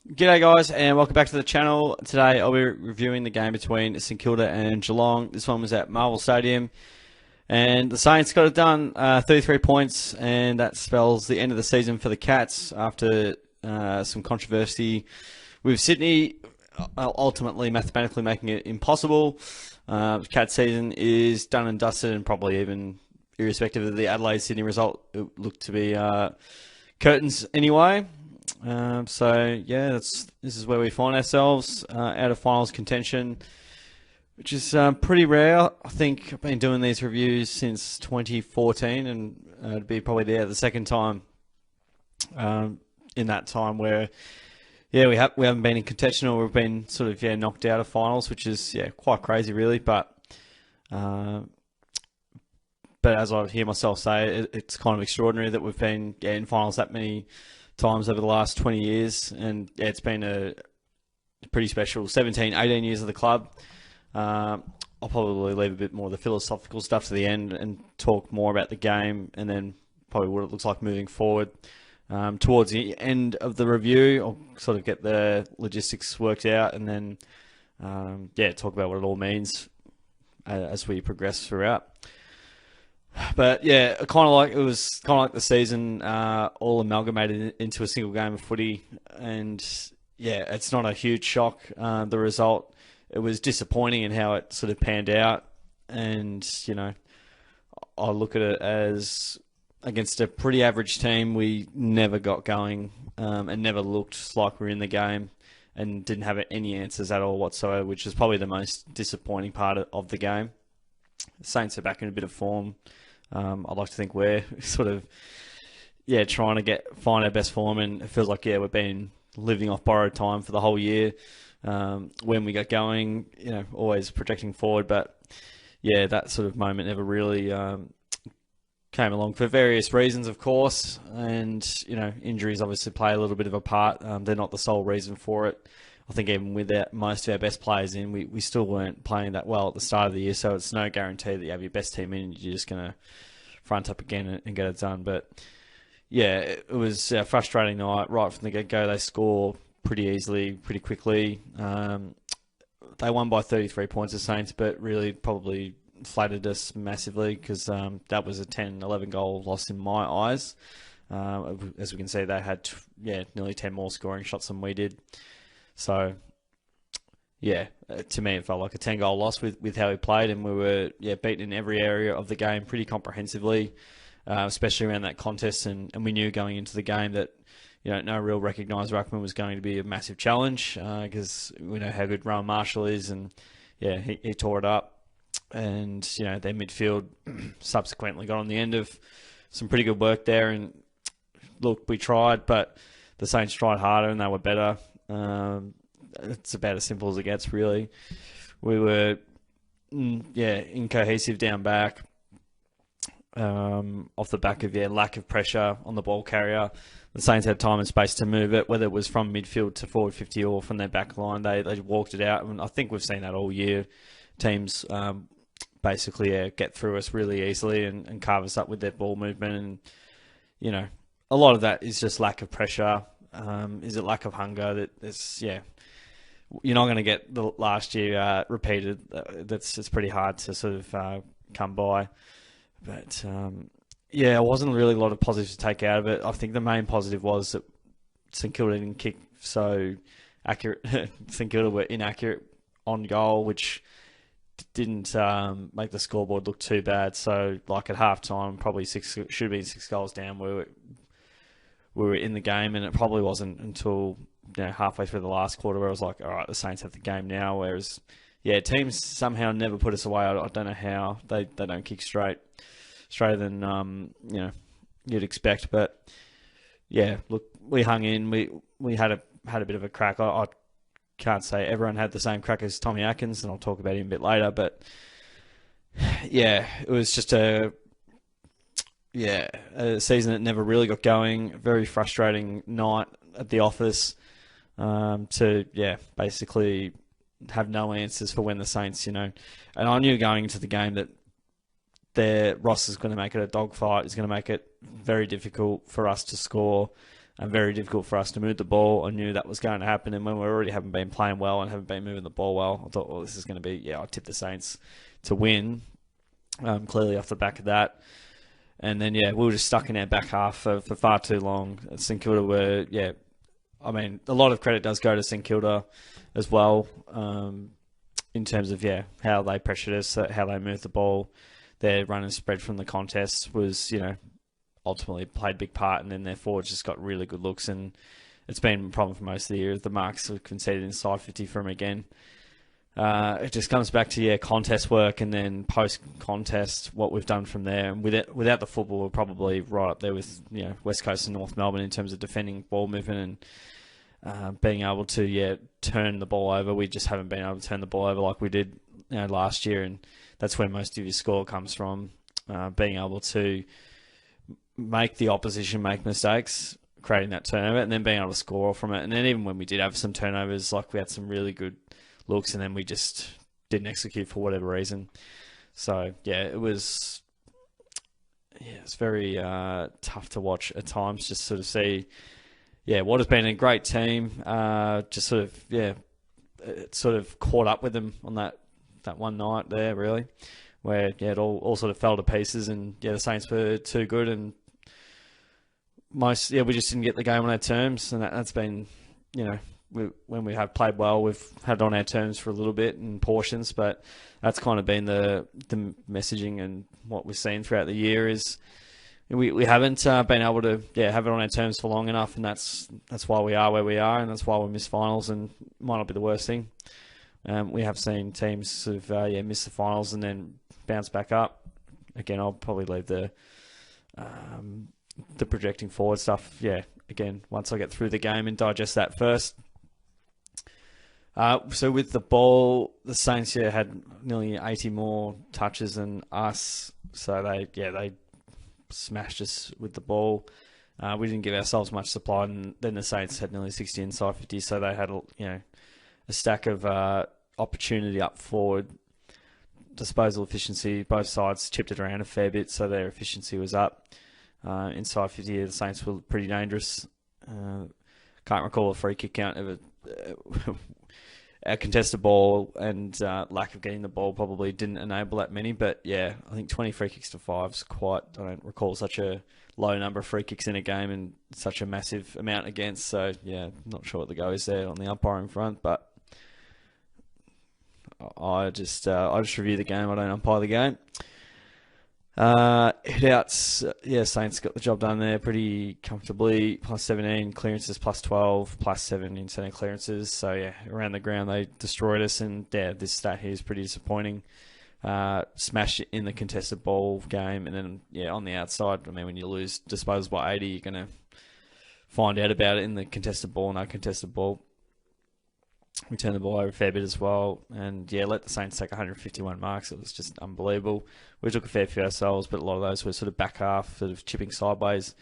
G'day guys and welcome back to the channel. Today I'll be reviewing the game between St Kilda and Geelong. This one was at Marvel Stadium and the Saints got it done, 33 points, and that spells the end of the season for the Cats after some controversy with Sydney ultimately mathematically making it impossible. Cats season is done and dusted, and probably even irrespective of the Adelaide-Sydney result, it looked to be curtains anyway. So yeah, this is where we find ourselves, out of finals contention, which is pretty rare. I think I've been doing these reviews since 2014, and it'd be probably the second time in that time where we haven't been in contention, or we've been sort of knocked out of finals, which is quite crazy really. But as I hear myself say, it's kind of extraordinary that we've been in finals that many times over the last 20 years, and it's been a pretty special 17, 18 years of the club. I'll probably leave a bit more of the philosophical stuff to the end and talk more about the game, and then probably what it looks like moving forward. Towards the end of the review, I'll sort of get the logistics worked out, and then talk about what it all means as we progress throughout. But yeah, it was kind of like the season all amalgamated into a single game of footy, and it's not a huge shock, the result. It was disappointing in how it sort of panned out, and I look at it as against a pretty average team, we never got going, and never looked like we were in the game, and didn't have any answers at all whatsoever, which is probably the most disappointing part of the game. The Saints are back in a bit of form. I'd like to think we're sort of trying to find our best form, and it feels like we've been living off borrowed time for the whole year. When we get going, always projecting forward, but that sort of moment never really came along for various reasons, of course, and injuries obviously play a little bit of a part. They're not the sole reason for it. I think even with most of our best players in, we still weren't playing that well at the start of the year, so it's no guarantee that you have your best team in, you're just going to front up again and get it done. But it was a frustrating night right from the get-go. They score pretty easily, pretty quickly. They won by 33 points, the Saints, but really probably flattered us massively, because that was a 10-11 goal loss in my eyes. As we can see, they had nearly 10 more scoring shots than we did. So, to me it felt like a 10-goal loss with how we played, and we were beaten in every area of the game pretty comprehensively, especially around that contest, and we knew going into the game that no real recognised ruckman was going to be a massive challenge, because we know how good Rowan Marshall is, and he tore it up, and their midfield subsequently got on the end of some pretty good work there, and look, we tried, but the Saints tried harder and they were better. It's about as simple as it gets, really. We were, incohesive down back, off the back of lack of pressure on the ball carrier. The Saints had time and space to move it, whether it was from midfield to forward 50 or from their back line. They walked it out, and I think we've seen that all year. Teams basically get through us really easily and carve us up with their ball movement, and a lot of that is just lack of pressure. Is it lack of hunger? You're not going to get the last year repeated. It's pretty hard to sort of come by. But it wasn't really a lot of positives to take out of it. I think the main positive was that St Kilda didn't kick so accurate. St Kilda were inaccurate on goal, which didn't make the scoreboard look too bad. So, like at half time, probably should have been 6 goals down. We were in the game, and it probably wasn't until halfway through the last quarter where I was like, all right, the Saints have the game now. Whereas, teams somehow never put us away. I don't know how. They don't kick straighter than you'd expect. But look, we hung in. We had a bit of a crack. I can't say everyone had the same crack as Tommy Atkins, and I'll talk about him a bit later. But it was just a season that never really got going. Very frustrating night at the office, to basically have no answers for when the Saints, and I knew going into the game that Ross is going to make it a dogfight. Is going to make it very difficult for us to score. very difficult for us to move the ball. I knew that was going to happen, and when we already haven't been playing well and haven't been moving the ball well, I thought, well, this is going to be, I tipped the Saints to win, clearly off the back of that. And then, we were just stuck in our back half for far too long. St Kilda were, I mean, a lot of credit does go to St Kilda as well, in terms of, how they pressured us, how they moved the ball. Their run and spread from the contest was, ultimately played a big part, and then their forwards just got really good looks, and it's been a problem for most of the year. The marks have conceded inside 50 for them again. It just comes back to, contest work, and then post-contest, what we've done from there. And without the football, we're probably right up there with, West Coast and North Melbourne in terms of defending ball movement and being able to, turn the ball over. We just haven't been able to turn the ball over like we did, last year, and that's where most of your score comes from, being able to make the opposition make mistakes, creating that turnover, and then being able to score from it. And then even when we did have some turnovers, like we had some really good looks, and then we just didn't execute for whatever reason. So, it's very tough to watch at times, just sort of see, what has been a great team, just sort of, it sort of caught up with them on that one night there, really, where, it all sort of fell to pieces, and, the Saints were too good, and we just didn't get the game on our terms, and that's been, when we have played well, we've had it on our terms for a little bit in portions, but that's kind of been the messaging, and what we've seen throughout the year is we haven't been able to have it on our terms for long enough, and that's why we are where we are, and that's why we miss finals, and might not be the worst thing. We have seen teams sort of miss the finals and then bounce back up. Again, I'll probably leave the projecting forward stuff, again, once I get through the game and digest that first. So with the ball, the Saints had nearly 80 more touches than us, so they smashed us with the ball. We didn't give ourselves much supply, and then the Saints had nearly 60 inside 50, so they had a stack of opportunity up forward. Disposal efficiency, both sides chipped it around a fair bit, so their efficiency was up. Inside 50, the Saints were pretty dangerous. Can't recall a free kick count of a contested ball, and lack of getting the ball probably didn't enable that many. But I think 20 free kicks to 5 is quite. I don't recall such a low number of free kicks in a game and such a massive amount against. So not sure what the go is there on the umpiring front, but I just review the game. I don't umpire the game. Hit-outs, Saints got the job done there pretty comfortably. Plus 17 clearances, plus 12, plus 7 in centre clearances. So around the ground they destroyed us, and this stat here is pretty disappointing. Smashed it in the contested ball game, and then on the outside. I mean, when you lose disposals by 80, you're gonna find out about it in the contested ball. No contested ball. We turned the ball over a fair bit as well, and let the Saints take 151 marks. It was just unbelievable. We took a fair few ourselves, but a lot of those were sort of back half, sort of chipping sideways.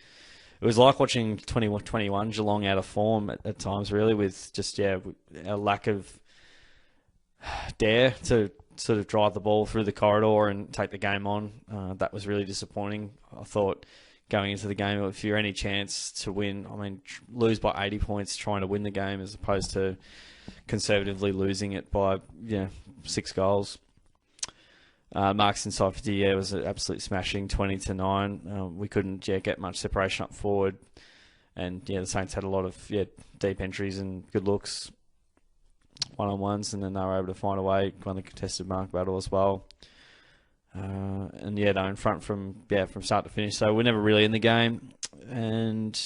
It was like watching 2021 Geelong out of form at times, really, with just a lack of dare to sort of drive the ball through the corridor and take the game on. That was really disappointing. I thought going into the game, if you're any chance to win, I mean, lose by 80 points trying to win the game as opposed to conservatively losing it by 6 goals. Marks inside 50 was an absolute smashing, 20-9. We couldn't get much separation up forward, and the Saints had a lot of deep entries and good looks, one-on-ones, and then they were able to find a way, won the contested mark battle as well. And they were in front from start to finish. So we're never really in the game, and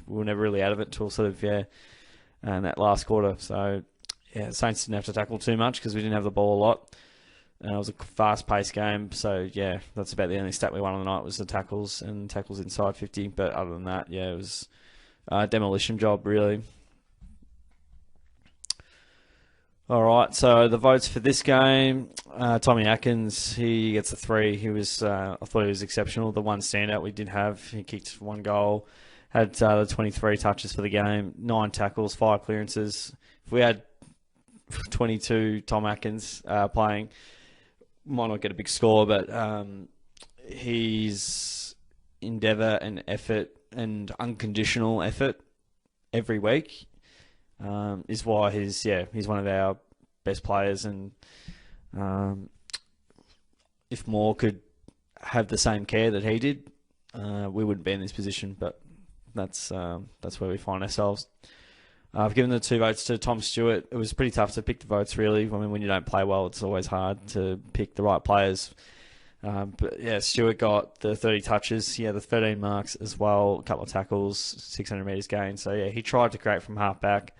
we were never really out of it until sort of and that last quarter. So, the Saints didn't have to tackle too much because we didn't have the ball a lot. It was a fast-paced game. So, that's about the only stat we won on the night was the tackles and tackles inside 50. But other than that, it was a demolition job, really. All right, so the votes for this game, Tommy Atkins, he gets a 3. He was, I thought he was exceptional. The one standout we did have, he kicked 1 goal. Had the 23 touches for the game, 9 tackles, 5 clearances. If we had 22 Tom Atkins playing, might not get a big score, but his endeavour and effort and unconditional effort every week is why he's one of our best players. And if Moore could have the same care that he did, we wouldn't be in this position. But that's where we find ourselves. I've given the 2 votes to Tom Stewart. It was pretty tough to pick the votes, really. I mean, when you don't play well, it's always hard to pick the right players. But yeah, Stewart got the 30 touches. He had the 13 marks as well, a couple of tackles, 600 metres gained. So yeah, he tried to create from half back.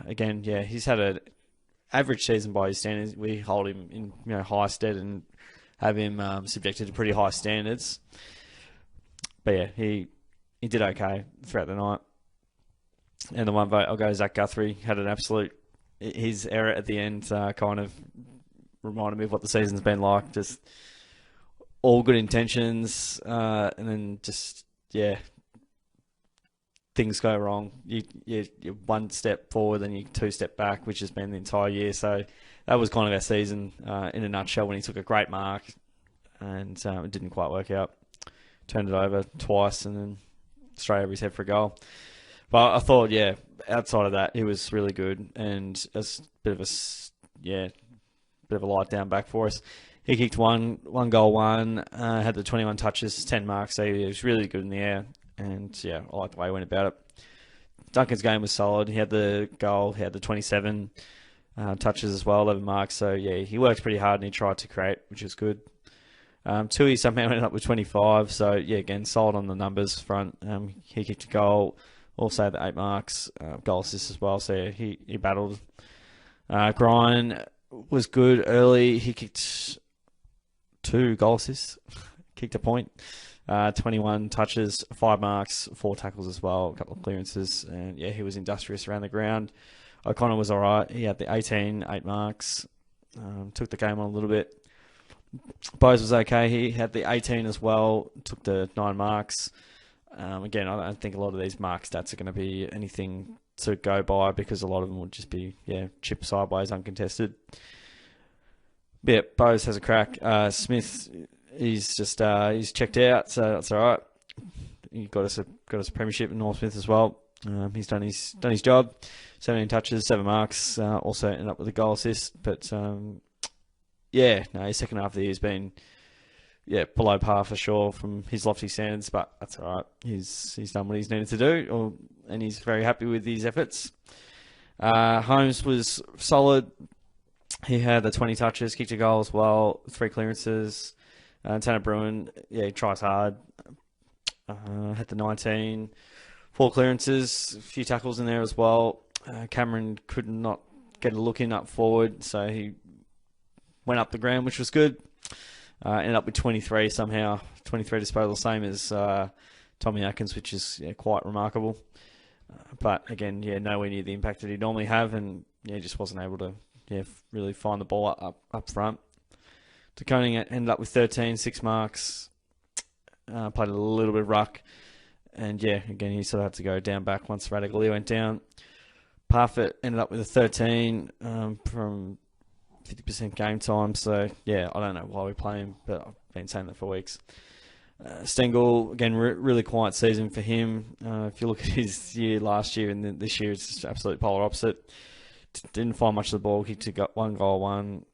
Again, yeah, he's had an average season by his standards. We hold him in high stead and have him subjected to pretty high standards. But yeah, he did okay throughout the night. And the 1 vote, I'll go Zach Guthrie. Had an absolute... His error at the end kind of reminded me of what the season's been like. Just all good intentions, and then just, yeah, things go wrong. You're 1 step forward, then you 2 step back, which has been the entire year. So that was kind of our season in a nutshell, when he took a great mark and it didn't quite work out. Turned it over twice and then straight over his head for a goal. But I thought, yeah, outside of that, he was really good, and as a bit of a light down back for us. He kicked one goal, had the 21 touches, 10 marks, so he was really good in the air, and yeah, I like the way he went about it. Duncan's game was solid. He had the goal, he had the 27 touches as well, 11 marks, so yeah, he worked pretty hard and he tried to create, which was good. Tui somehow ended up with 25, so yeah, again, solid on the numbers front. He kicked a goal, also the 8 marks, goal assist as well, so yeah, he battled. Grian was good early. He kicked 2 goal assists, kicked a point, 21 touches, 5 marks, 4 tackles as well, a couple of clearances, and yeah, he was industrious around the ground. O'Connor was alright. He had the 18, 8 marks, took the game on a little bit. Bose was okay. He had the 18 as well, took the 9 marks. Again, I don't think a lot of these mark stats are going to be anything to go by, because a lot of them would just be, chip sideways, uncontested. But yeah, Bose has a crack. Smith, he's checked out, so that's all right. He got us a premiership in North Smith as well. He's done his job. 17 touches, 7 marks. Also ended up with a goal assist. But his second half of the year has been below par for sure from his lofty standards, but that's all right. He's done what he's needed to do, and he's very happy with his efforts. Holmes was solid. He had the 20 touches, kicked a goal as well, 3 clearances. Tanner Bruin, he tries hard. Had the 19, 4 clearances, a few tackles in there as well. Cameron could not get a look in up forward, so he went up the ground, which was good. Ended up with 23 somehow. 23 disposals, same as Tommy Atkins, which is quite remarkable. But again, nowhere near the impact that he'd normally have, and just wasn't able to really find the ball up front. De Koning ended up with 13, 6 marks. Played a little bit of ruck, and again he sort of had to go down back once Radically went down. Parfitt ended up with a 13 from 50% game time, so I don't know why we play him, but I've been saying that for weeks. Stengel, again, really quiet season for him. If you look at his year last year and then this year, it's just absolute polar opposite. Didn't find much of the ball, kicked 1 goal, 1.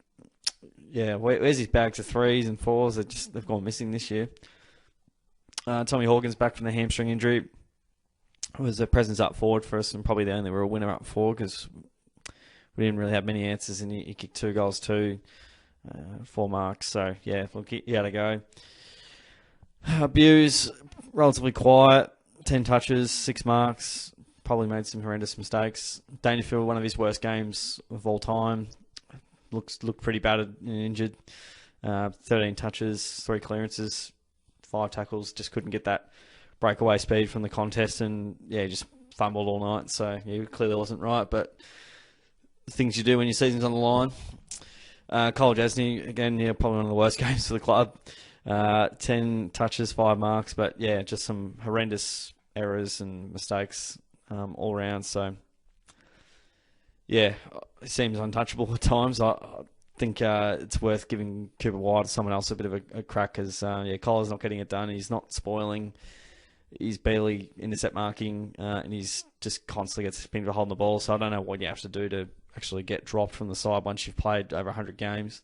Where's his bags of 3s and 4s? They've gone missing this year. Tommy Hawkins back from the hamstring injury. Was a presence up forward for us, and probably the only real winner up forward, because we didn't really have many answers, and he kicked 2 goals, 4 marks. So, he had to go. Buse, relatively quiet, 10 touches, 6 marks. Probably made some horrendous mistakes. Dangerfield, one of his worst games of all time. Looked pretty battered and injured. 13 touches, 3 clearances, 5 tackles. Just couldn't get that breakaway speed from the contest, and just fumbled all night. So, clearly wasn't right, but things you do when your season's on the line. Cole Jasny, again, probably one of the worst games for the club. 10 touches, 5 marks, but just some horrendous errors and mistakes all round. So, it seems untouchable at times. I think it's worth giving Cooper White or someone else a bit of a crack, because Cole's not getting it done. He's not spoiling he's barely intercept marking, and he's just constantly gets pinned for holding the ball. So I don't know what you have to do to actually get dropped from the side once you've played over 100 games.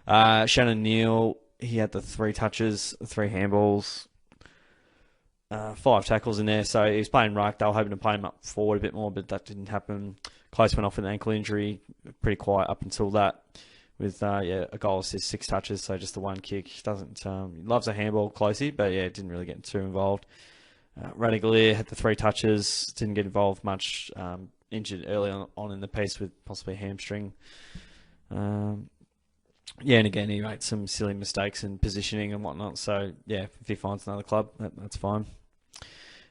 Shannon Neal, he had the 3 touches, 3 handballs, 5 tackles in there. So he was playing ruck. They were hoping to play him up forward a bit more, but that didn't happen. Close went off with an ankle injury. Pretty quiet up until that. With a goal assist, 6 touches, so just the 1 kick. He loves a handball, Closey, but didn't really get too involved. Radaglia had the 3 touches, didn't get involved much. Injured early on in the piece with possibly a hamstring. And again, he made some silly mistakes in positioning and whatnot. So, if he finds another club, that's fine.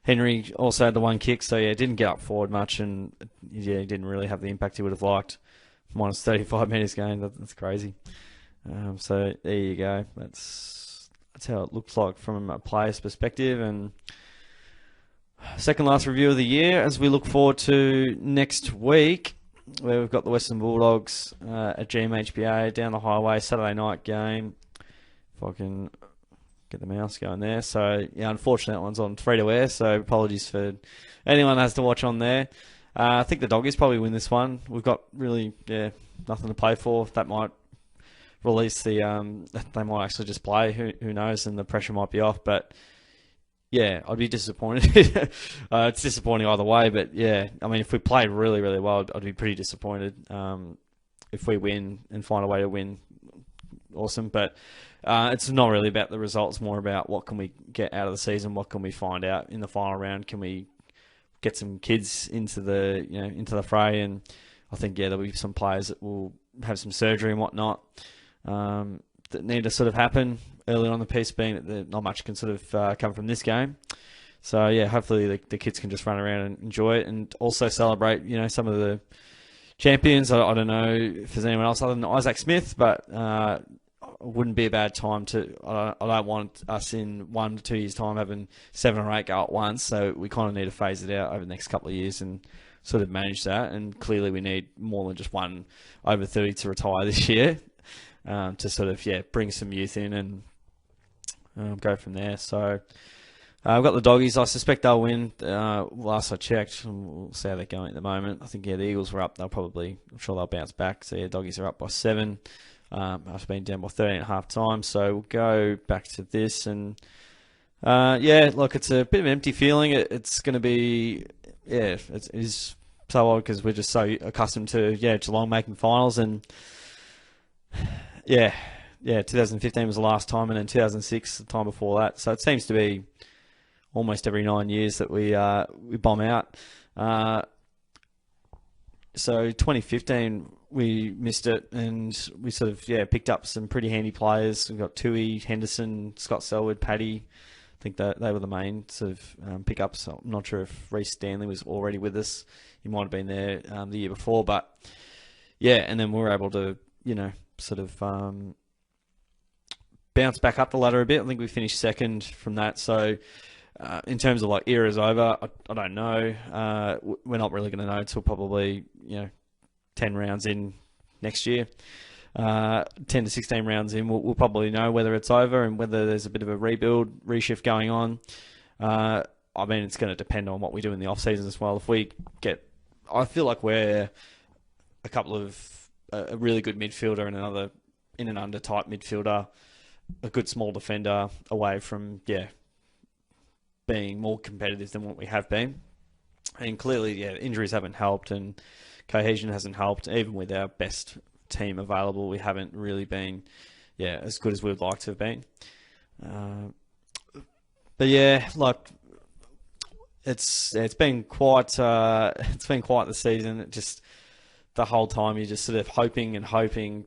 Henry also had the 1 kick, so didn't get up forward much, and he didn't really have the impact he would have liked. Minus 35 metres game, that's crazy. So there you go. That's how it looks like from a player's perspective. And second last review of the year as we look forward to next week, where we've got the Western Bulldogs at GMHBA down the highway, Saturday night game. If I can get the mouse going there. So unfortunately that one's on free to air, so apologies for anyone that has to watch on there. I think the Doggies probably win this one. We've got really, nothing to play for. That might release they might actually just play. Who knows? And the pressure might be off. But I'd be disappointed. It's disappointing either way. But I mean, if we play really, really well, I'd be pretty disappointed. If we win and find a way to win, awesome. But it's not really about the results. More about what can we get out of the season. What can we find out in the final round? Can we get some kids into the fray? And I think there'll be some players that will have some surgery and whatnot that need to sort of happen early on in the piece, being that not much can sort of come from this game. So hopefully the kids can just run around and enjoy it, and also celebrate some of the champions. I don't know if there's anyone else other than Isaac Smith, but wouldn't be a bad time to. I don't want us in 1 to 2 years' time having 7 or 8 go at once. So we kind of need to phase it out over the next couple of years and sort of manage that. And clearly, we need more than just one over 30 to retire this year to sort of bring some youth in and go from there. So I've got the Doggies. I suspect they'll win. Last I checked, we'll see how they're going at the moment. I think the Eagles were up. I'm sure they'll bounce back. So Doggies are up by 7. I've been down by 13 at half time, so we'll go back to this. And look, it's a bit of an empty feeling. It's going to be, it is so odd because we're just so accustomed to Geelong making finals, and 2015 was the last time, and then 2006 the time before that. So it seems to be almost every 9 years that we bomb out. So 2015 we missed it, and we sort of picked up some pretty handy players. We've got Tui, Henderson, Scott Selwood, Paddy. I think that they were the main sort of pickups. I'm not sure if Reece Stanley was already with us. He might have been there the year before, but and then we were able to sort of bounce back up the ladder a bit. I think we finished second from that. So in terms of like era's over, I don't know. We're not really going to know until probably 10 rounds in next year. 10 to 16 rounds in, we'll probably know whether it's over and whether there's a bit of a rebuild, reshift going on. I mean, it's going to depend on what we do in the off season as well. If we I feel like we're a couple of a really good midfielder and another in and under type midfielder, a good small defender away from being more competitive than what we have been. And clearly, injuries haven't helped and cohesion hasn't helped. Even with our best team available, we haven't really been as good as we would like to have been. But like it's been quite the season. It just the whole time you're just sort of hoping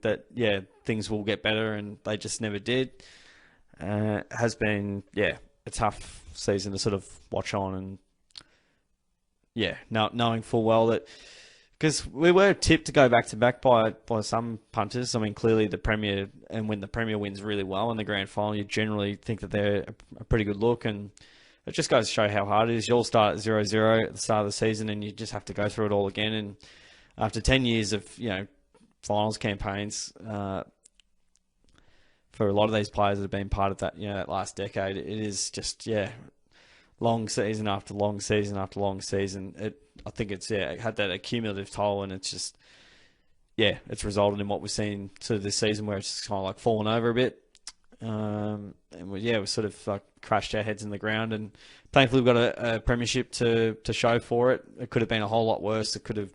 that things will get better, and they just never did. It has been a tough season to sort of watch on, and knowing full well that because we were tipped to go back to back by some punters. I mean, clearly the Premier, and when the Premier wins really well in the grand final, you generally think that they're a pretty good look, and it just goes to show how hard it is. You all start at 0-0 at the start of the season, and you just have to go through it all again. And after 10 years of finals campaigns, for a lot of these players that have been part of that that last decade, it is just long season after long season after long season. I think it had that accumulative toll, and it's just it's resulted in what we've seen sort of this season, where it's just kind of like fallen over a bit. And we sort of like crashed our heads in the ground, and thankfully we've got a premiership to show for it. It could have been a whole lot worse. It could have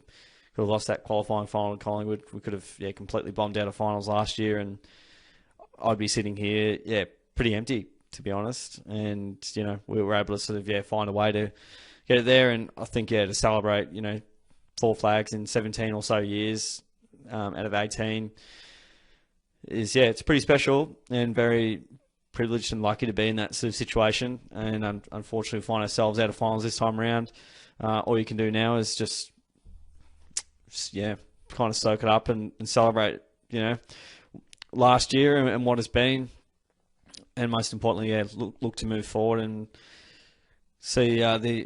lost that qualifying final in Collingwood. We could have completely bombed out of finals last year, and I'd be sitting here pretty empty, to be honest. And we were able to sort of find a way to get it there, and I think to celebrate 4 flags in 17 or so years out of 18 is it's pretty special, and very privileged and lucky to be in that sort of situation. And unfortunately, find ourselves out of finals this time around. All you can do now is just kind of soak it up and celebrate last year and what has been, and most importantly look to move forward and see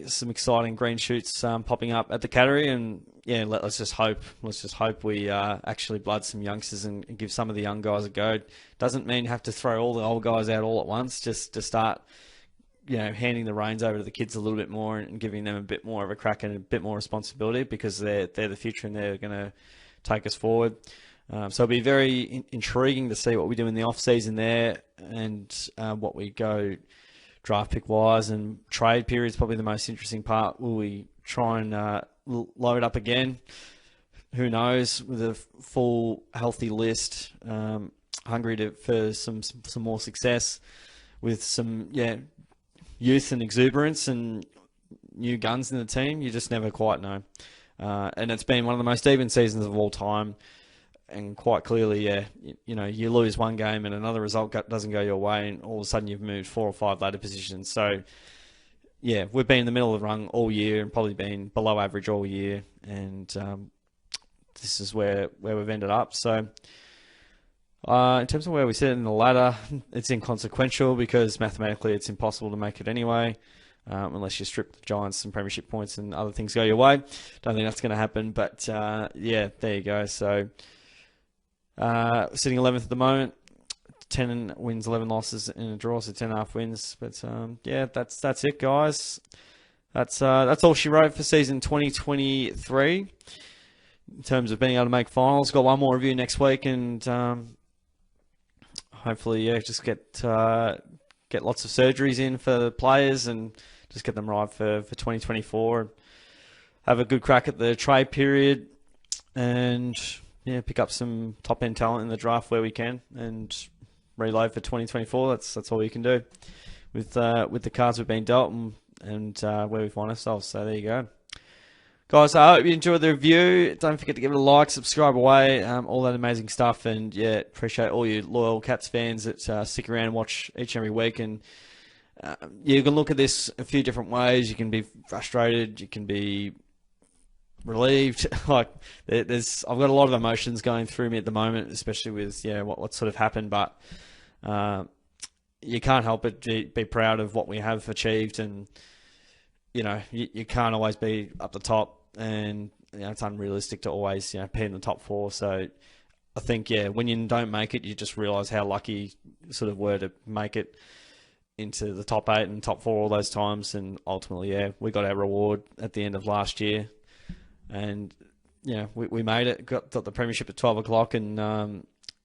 some exciting green shoots popping up at the Cattery. And let's just hope we actually blood some youngsters and give some of the young guys a go. Doesn't mean you have to throw all the old guys out all at once, just to start handing the reins over to the kids a little bit more and giving them a bit more of a crack and a bit more responsibility, because they're the future and they're going to take us forward. So it'll be very intriguing to see what we do in the off season there, and what we go draft pick wise, and trade period is probably the most interesting part. Will we try and load up again? Who knows? With a full healthy list, hungry for some more success, with some youth and exuberance and new guns in the team. You just never quite know. And it's been one of the most even seasons of all time. And quite clearly, you lose one game and another result doesn't go your way, and all of a sudden you've moved 4 or 5 ladder positions. So, we've been in the middle of the rung all year and probably been below average all year. And this is where we've ended up. So, in terms of where we sit in the ladder, it's inconsequential, because mathematically it's impossible to make it anyway, unless you strip the Giants some premiership points and other things go your way. Don't think that's going to happen, but there you go. So sitting 11th at the moment, 10 wins, 11 losses in a draw, so 10.5 wins. But that's it, guys. That's all she wrote for season 2023 in terms of being able to make finals. Got one more review next week, and hopefully, just get lots of surgeries in for the players and just get them right for 2024. Have a good crack at the trade period, and pick up some top end talent in the draft where we can, and reload for 2024. That's all you can do with the cards we've been dealt and where we find ourselves. So there you go. Guys, I hope you enjoyed the review. Don't forget to give it a like, subscribe away, all that amazing stuff. And appreciate all you loyal Cats fans that stick around and watch each and every week. And you can look at this a few different ways. You can be frustrated. You can be relieved. I've got a lot of emotions going through me at the moment, especially with what sort of happened. But you can't help but be proud of what we have achieved. And you can't always be up the top. And it's unrealistic to always be in the top 4. So I think when you don't make it, you just realise how lucky you sort of were to make it into the top 8 and top 4 all those times. And ultimately, we got our reward at the end of last year, and we made it. Got the premiership at 12 o'clock, and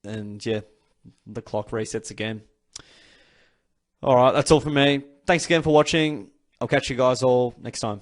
the clock resets again. All right, that's all from me. Thanks again for watching. I'll catch you guys all next time.